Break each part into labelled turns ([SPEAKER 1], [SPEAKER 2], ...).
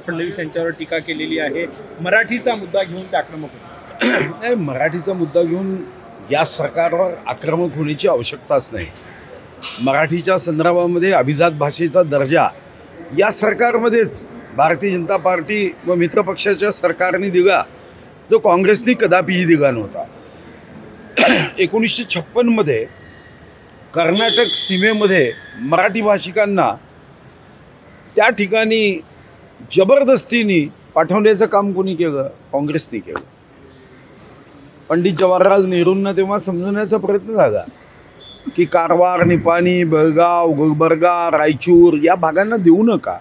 [SPEAKER 1] फडणवीस यांच्यावर टीका केलेली आहे. मराठीचा मुद्दा घेऊन ते आक्रमक होते.
[SPEAKER 2] नाही, मराठीचा मुद्दा घेऊन या सरकारवर आक्रमक होण्याची आवश्यकताच नाही. मराठीच्या संदर्भामध्ये अभिजात भाषेचा दर्जा या सरकारमध्येच भारतीय जनता पार्टी व मित्रपक्षाच्या सरकारने दिला, जो काँग्रेसने कदापिही दिला नव्हता. 1956मध्ये कर्नाटक सीमेमध्ये मराठी भाषिकांना त्या ठिकाणी जबरदस्तीने पाठवण्याचं काम कोणी केलं? काँग्रेसने केलं. पंडित जवाहरलाल नेहरूंना तेव्हा समजवण्याचा प्रयत्न झाला की कारवार, निपाणी, बेळगाव, गुलबर्गा, रायचूर या भागांना देऊ नका,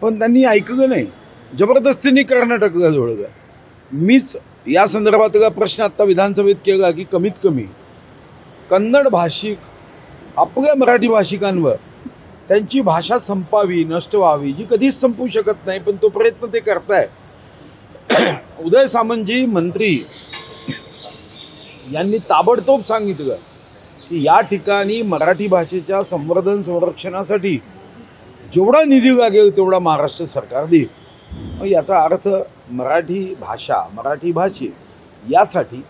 [SPEAKER 2] पण त्यांनी ऐकलं नाही. जबरदस्तीने कर्नाटकला जोडलं. मीच या संदर्भातला प्रश्न आत्ता विधानसभेत केला की कमीत कमी कन्नड भाषिक आपल्या मराठी भाषिकांवर त्यांची भाषा संपावी, नष्ट व्हावी, जी कधीच संपू शकत नाही, पण तो प्रयत्न ते करताय. उदय सामंतजी मंत्री यांनी ताबडतोब सांगितलं की या ठिकाणी मराठी भाषेच्या संवर्धन संरक्षणासाठी जेवढा निधी लागेल तेवढा महाराष्ट्र सरकार देईल. मग याचा अर्थ मराठी भाषा, मराठी भाषिक यासाठी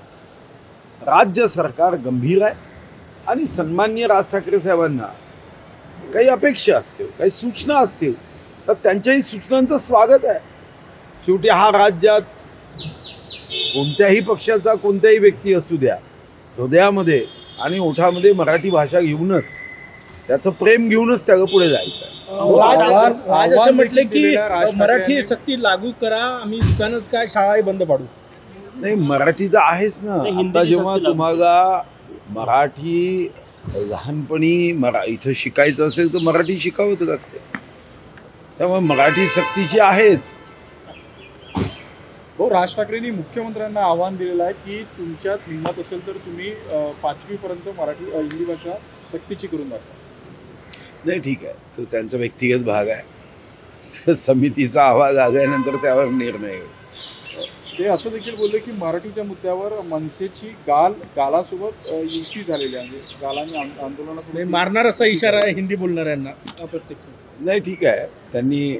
[SPEAKER 2] राज्य सरकार गंभीर आहे. आणि सन्माननीय राज ठाकरे साहेबांना काही अपेक्षा असतील, काही सूचना असतील, तर त्यांच्याही सूचनांचं स्वागत आहे. शेवटी हा राज्यात कोणत्याही पक्षाचा कोणत्याही व्यक्ती असू द्या, हृदयामध्ये आणि ओठामध्ये मराठी भाषा घेऊनच, त्याचं प्रेम घेऊनच त्याला पुढे जायचं आहे.
[SPEAKER 1] राज असं म्हटले की मराठी सक्ती लागू करा, आम्ही दुकानच काय शाळाही बंद पाडू.
[SPEAKER 2] नाही, मराठीचं आहेच ना. आता जेव्हा तुम्हाला मराठी लहानपणी इथं शिकायचं असेल तर मराठी शिकावंच लागते. त्यामुळे मराठी सक्तीची आहेच.
[SPEAKER 3] हो, राज ठाकरेंनी मुख्यमंत्र्यांना आव्हान दिलेलं आहे की तुमच्यात हिंमत असेल तर तुम्ही 5वी पर्यंत हिंदी भाषा सक्तीची करून दाखवा.
[SPEAKER 2] नाही, ठीक आहे, तो त्यांचा व्यक्तिगत भाग आहे. समितीचा अहवाल आल्यानंतर त्यावर निर्णय होईल.
[SPEAKER 3] ते असं देखील बोलले की मराठीच्या मुद्द्यावर मनसेची गालासोबत युती झालेली आहे. म्हणजे गालाने आंदोलनासोबत
[SPEAKER 1] मारणार असा इशारा आहे हिंदी बोलणाऱ्यांना अप्रत्यक्ष.
[SPEAKER 2] नाही, ठीक आहे, त्यांनी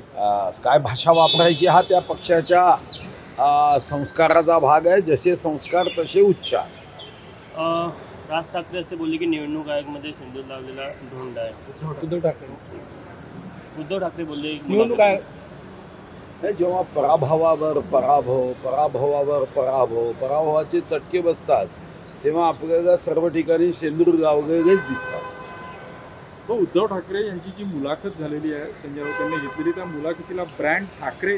[SPEAKER 2] काय भाषा वापरायची हा त्या पक्षाच्या संस्काराचा भाग आहे. जसे संस्कार तसे उच्चार.
[SPEAKER 4] राज ठाकरे असे बोलले की निवडणूक आयोगामध्ये सिंधू लावलेला ढोंड आहे. उद्धव ठाकरे बोलले
[SPEAKER 1] निवडणूक आयोग
[SPEAKER 2] जेव्हा पराभवावर पराभव, पराभवावर पराभव, पराभवाचे चटके बसतात, तेव्हा आपल्याला सर्व ठिकाणी शेंदूर गावगेच दिसतात.
[SPEAKER 3] तो उद्धव ठाकरे यांची जी मुलाखत झालेली आहे संजय राऊत यांनी घेतलेली, त्या मुलाखतीला ब्रँड ठाकरे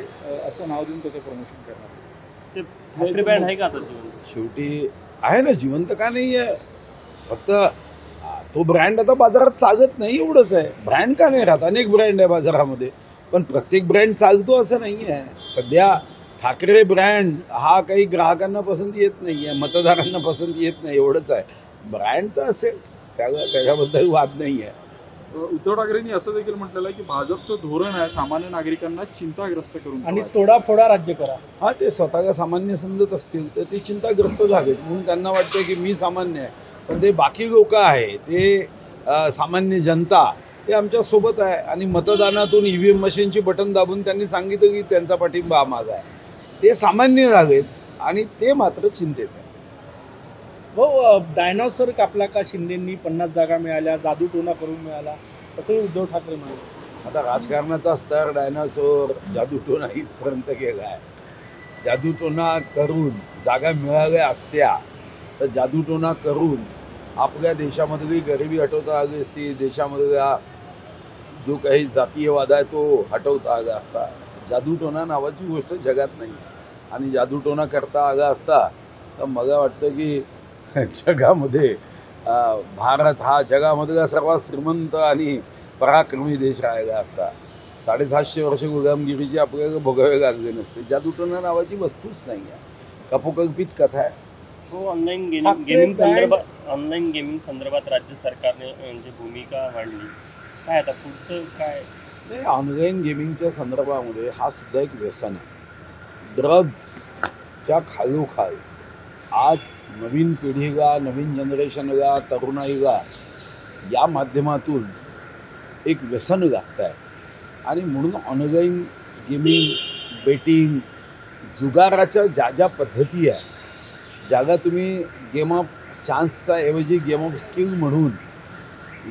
[SPEAKER 3] असं नाव देऊन त्याचं प्रमोशन करणार.
[SPEAKER 4] ते ठाकरे ब्रँड आहे का आता?
[SPEAKER 2] शेवटी आहे ना, जिवंत का नाही आहे. फक्त तो ब्रँड आता बाजारात चालत नाही एवढंच आहे. ब्रँड का नाही राहत? अनेक ब्रँड आहे बाजारामध्ये, पण प्रत्येक ब्रँड चालतो असं नाही आहे. सध्या ठाकरे ब्रँड हा काही ग्राहकांना पसंती येत नाही आहे, मतदारांना पसंती येत नाही, एवढंच आहे. ब्रँड तर असेल, त्याच्याबद्दल वाद नाही आहे.
[SPEAKER 3] उद्धव ठाकरेंनी असं देखील म्हटलेलं आहे की भाजपचं धोरण आहे सामान्य नागरिकांना चिंताग्रस्त करून
[SPEAKER 1] आणि तोडाफोडा राज्य करा.
[SPEAKER 2] हा, ते स्वतःला सामान्य समजत असतील तर ते चिंताग्रस्त झालेत, म्हणून त्यांना वाटतं की मी सामान्य आहे, पण ते बाकी लोक आहे, ते सामान्य जनता, ते आमच्यासोबत आहे. आणि मतदानातून EVM मशीनची बटन दाबून त्यांनी सांगितलं की त्यांचा पाठिंबा माझा आहे. ते सामान्य झालेत आणि ते मात्र चिंतेत आहे.
[SPEAKER 1] हो, डायनॉसॉर कापला का शिंदेंनी 50 जागा मिळाल्या, जादूटोना करून मिळाला, असं उद्धव ठाकरे म्हणाले.
[SPEAKER 2] आता राजकारणाचा स्तर डायनासोर, जादूटोना इथपर्यंत गेला आहे. जादूटोना करून जागा मिळाल्या असत्या तर जादूटोना करून आपल्या देशामधली गरिबी हटवता आली असती, देशामधला जो काही जातीयवाद आहे तो हटवता आला असता. जादूटोना नावाची गोष्ट जगात नाही, आणि जादूटोना करता आला असता तर मला वाटतं की जगामध्ये भारत हा जगामधला सर्वात श्रीमंत आणि पराक्रमी देश राहिला असता. 750 वर्ष गुलामगिरीची आपल्याला भोगावे लागले नसते. जादूटोना नावाची वस्तूच नाही आहे, कपोकल्पित कथा आहे.
[SPEAKER 4] हो, ऑनलाईन गेमिंग संदर्भात राज्य सरकारने म्हणजे भूमिका मांडली. काय आता पुढचं काय?
[SPEAKER 2] नाही, ऑनलाईन गेमिंगच्या संदर्भामध्ये हा सुद्धा एक व्यसन आहे. ड्रग्जच्या खालोखाल आज नवीन पिढीला, नवीन जनरेशनला, तरुणाईला या माध्यमातून एक व्यसन लागत आहे. आणि म्हणून ऑनलाईन गेमिंग बेटिंग जुगाराच्या ज्या ज्या पद्धती आहे, ज्याला तुम्ही गेम ऑफ चान्सचा ऐवजी गेम ऑफ स्किल म्हणून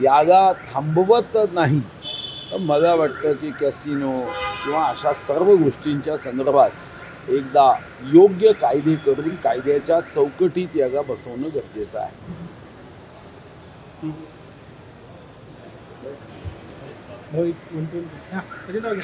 [SPEAKER 2] याला थांबवत नाही, तर मला वाटतं की कॅसिनो किंवा अशा सर्व गोष्टींच्या संदर्भात एकदा योग्य कायदे करून कायद्याच्या चौकटीत याला बसवणं गरजेचं आहे.
[SPEAKER 1] भाऊ, एक 1-2 हां, अजित भाऊ घ्या.